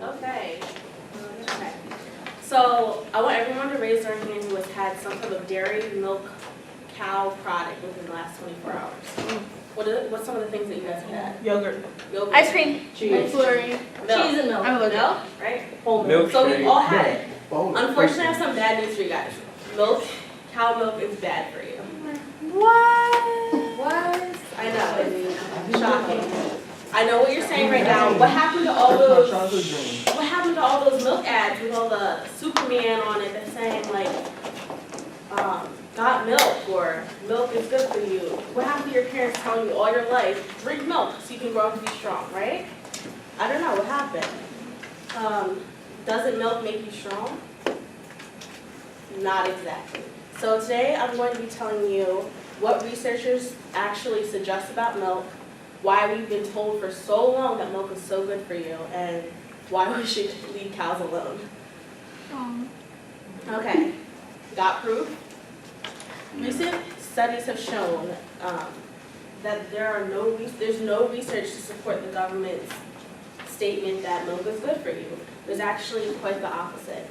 Okay. Okay. So I want everyone to raise their hand who has had some type of dairy, milk, cow product within the last 24 hours. What's some of the things that you guys have had? Yogurt. Yogurt. Ice cream. Cheese. Flurry. Milk. Cheese and milk. I'm allergic. Milk, right? Whole Milk. So we all had it. Oh, Unfortunately, I have some bad news for you guys. Milk, cow milk is bad for you. What? I know, it's shocking. I know what you're saying right now. What happened to all those? What happened to all those milk ads with all the Superman on it that's saying like, got milk or milk is good for you? What happened to your parents telling you all your life, drink milk so you can grow up to be strong, right? I don't know what happened. Doesn't milk make you strong? Not exactly. So today I'm going to be telling you what researchers actually suggest about milk, why we've been told for so long that milk is so good for you, and why we should leave cows alone. Okay, got proof? Recent studies have shown that there's no research to support the government's statement that milk is good for you. There's actually quite the opposite.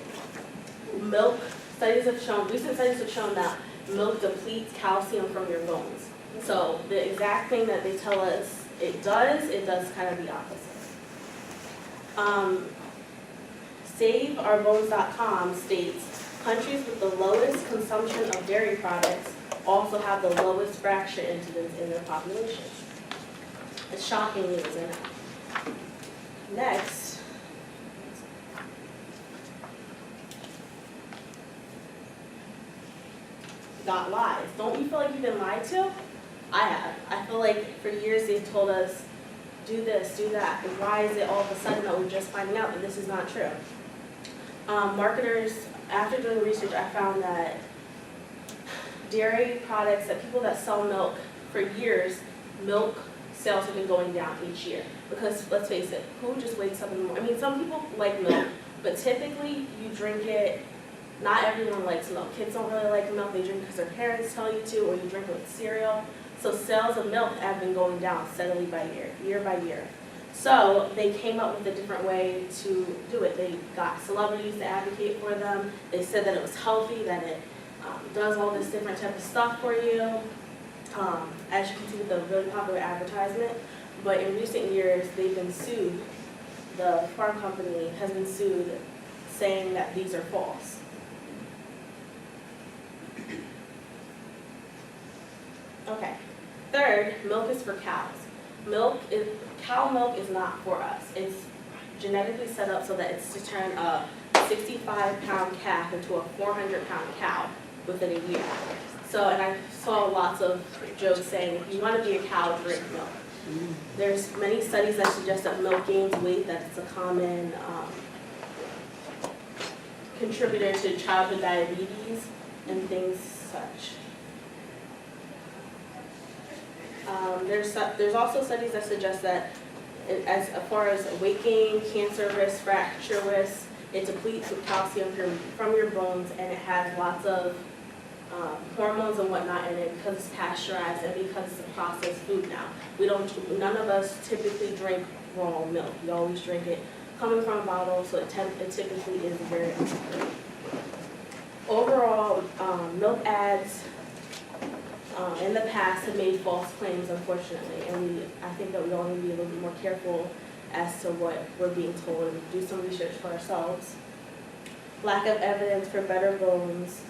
Recent studies have shown that milk depletes calcium from your bones. So the exact thing that they tell us it does kind of the opposite. SaveOurBones.com states countries with the lowest consumption of dairy products also have the lowest fracture incidence in their population. It's shocking news, I know. Next. Got lies. Don't you feel like you've been lied to? I have. I feel like for years they've told us, do this, do that. And why is it all of a sudden that we're just finding out that this is not true? Marketers, after doing research, I found that dairy products, that people that sell milk for years, milk sales have been going down each year. Because let's face it, who just wakes up in the morning? I mean, some people like milk, but typically you drink it. Not everyone likes milk. Kids don't really like milk. They drink because their parents tell you to, or you drink it with cereal. So sales of milk have been going down steadily by year by year. So they came up with a different way to do it. They got celebrities to advocate for them. They said that it was healthy, that it does all this different type of stuff for you. As you can see with the really popular advertisement. But in recent years, they've been sued. The farm company has been sued saying that these are false. Okay. Third, milk is for cows. Cow milk is not for us. It's genetically set up so that it's to turn a 65-pound calf into a 400-pound cow within a year. So, and I saw lots of jokes saying, if you want to be a cow, drink milk. There's many studies that suggest that milk gains weight, that it's a common contributor to childhood diabetes and things such. There's also studies that suggest that as far as weight gain, cancer risk, fracture risk, it depletes with calcium from your bones, and it has lots of hormones and whatnot in it because it's pasteurized and because it's a processed food now. None of us typically drink raw milk. We always drink it coming from a bottle, so it typically is very unhealthy. Overall, milk ads in the past have made false claims, unfortunately, and I think that we all need to be a little bit more careful as to what we're being told and do some research for ourselves. Lack of evidence for better bones,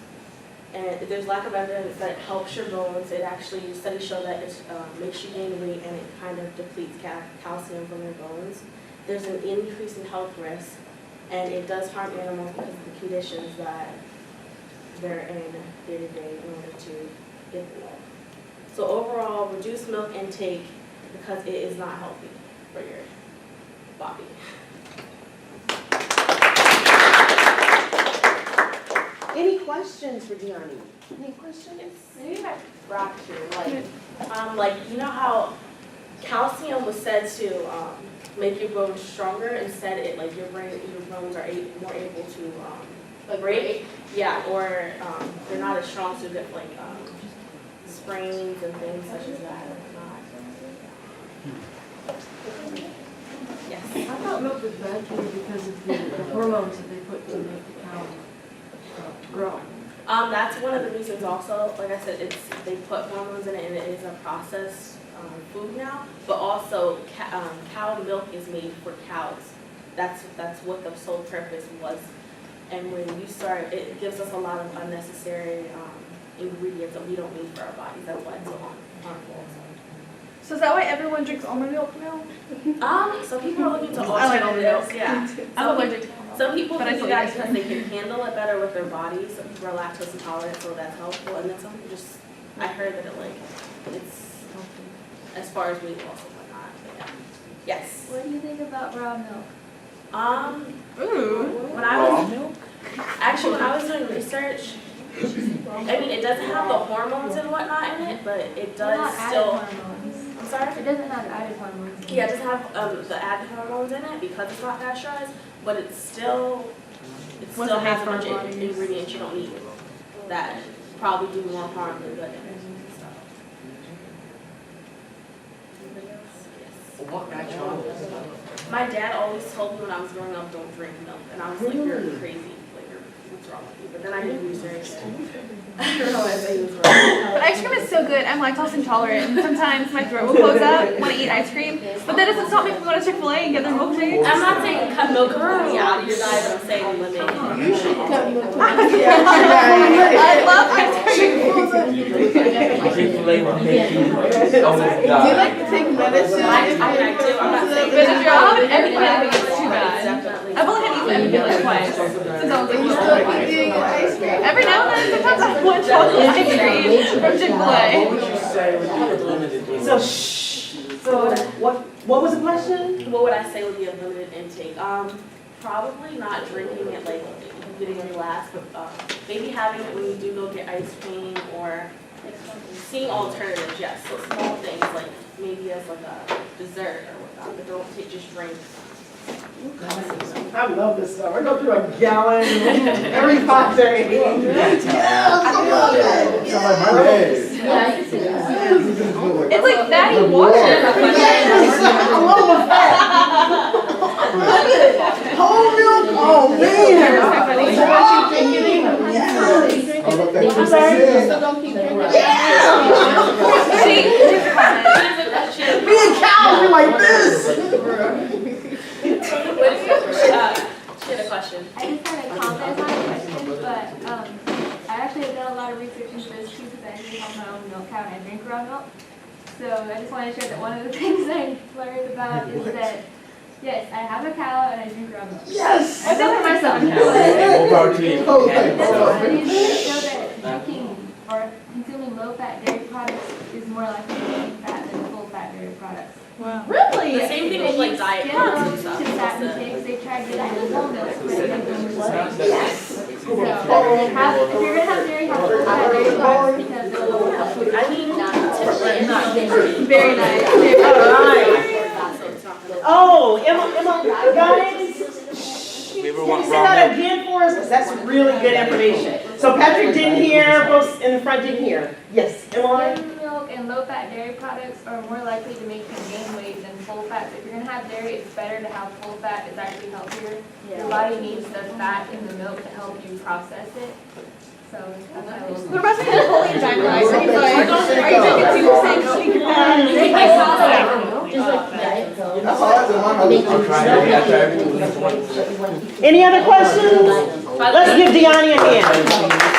and if there's lack of evidence that it helps your bones, it actually, studies show that it makes you gain weight and it kind of depletes calcium from your bones. There's an increase in health risk, and it does harm animals because of the conditions that they're in day-to-day in order to get the milk. So overall, reduce milk intake because it is not healthy for your body. Any questions for Diani? Any questions? Maybe I fracture, like you know how calcium was said to make your bones stronger, instead it like your bones are more able to break. Yeah, or they're not as strong, so you get like sprains and things such as that. Yes. How about raw milk is bad for you because of the hormones that they put to make the cow grow. That's one of the reasons also, like I said, they put hormones in it and it is a processed food now, but also cow milk is made for cows. That's what the sole purpose was. And when you start, it gives us a lot of unnecessary ingredients that we don't need for our bodies. That's why it's so harmful. So is that why everyone drinks almond milk now? So people are looking to I like almond milk. alternatives, yeah. I'm allergic to almond milk. Some people But I do still that eat because they can handle it better with their bodies. Some people are lactose intolerant, so that's helpful. And then some people just, I heard that it's as far as weight loss and whatnot. But yeah. Yes. What do you think about raw milk? Ooh. When I was doing research, I mean, it doesn't have the hormones and whatnot in it, but it They're does not added still. hormones. I'm sorry. It doesn't have added hormones. in Yeah, it it. doesn't have the added hormones in it because it's not pasteurized, but it still What's it has have a for bunch our of bodies? ingredients you don't need that probably do more harm than good. So. Anybody else? Yes. What actually? My dad always told me when I was growing up, don't drink milk, and I was like, you're crazy. Like, what's wrong with you? But then I did research. I realized that he was right. But ice cream is so good. I'm lactose intolerant, and sometimes my throat will close up when I eat ice cream. But that doesn't stop me from going to Chick-fil-A and get their milkshakes. I'm not saying cut milk out of your diet, I'm saying eliminate it. You should cut milk. I love ice cream. Chick-fil-A will make you. Do you like to take medicine? I do, I'm not saying. But if you're on everything, I think it's too bad. Definitely. I've only had eaten like twice. Since I was You like, still eating ice cream? every now and then, sometimes I want chocolate ice cream from Chick-fil-A. What would you say would be the limited? So what was the question? What would I say would be a limited intake? Probably not drinking it like getting your glass, but maybe having it when you do go get ice cream or seeing alternatives, yes. So small things like maybe as like a dessert or whatnot, but don't just drink. I love this stuff. I go through a gallon every 5 days. Yes, I love it. Yeah, I can see that. It's like fatty water. Yes, I love the fat. Whole milk. Oh man. I'm sorry. Me and Cal are like this. She had a question. I just had a comment, it's not a question, but I actually have done a lot of research into this too because I actually have my own milk cow and I drink raw milk. So I just want to share that one of the things I learned about is that, yes, I have a cow and I drink raw milk. Yes. I've done it for myself. More power to you. That's why they show that drinking or consuming low-fat dairy products is more likely to gain fat than full-fat dairy products. Wow. Really? The same thing with like diet Yeah, cokes and stuff. to fat mistakes, they tried to get whole milk, but they didn't do it. Yes. So, if you're gonna have dairy, have full-fat dairy products because it will help. I mean, typically it's not Very nice. All right. so it's not gonna. Oh, Emma, guys. We ever Can you want say raw that milk? again for us? 'Cause that's really good information. So Patrick didn't hear, folks in the front didn't hear. Yes, Emma? Skim milk and low-fat dairy products are more likely to make you gain weight than full-fat. So if you're gonna have dairy, it's better to have full-fat. It's actually healthier. Your body needs the fat in the milk to help you process it. So that's why I was. What about the Napoleon dynamite? Where he's like, are you taking 2% shake your fat? Just like diet coke. I'll try it after everything. Any other questions? Let's give Diani a hand.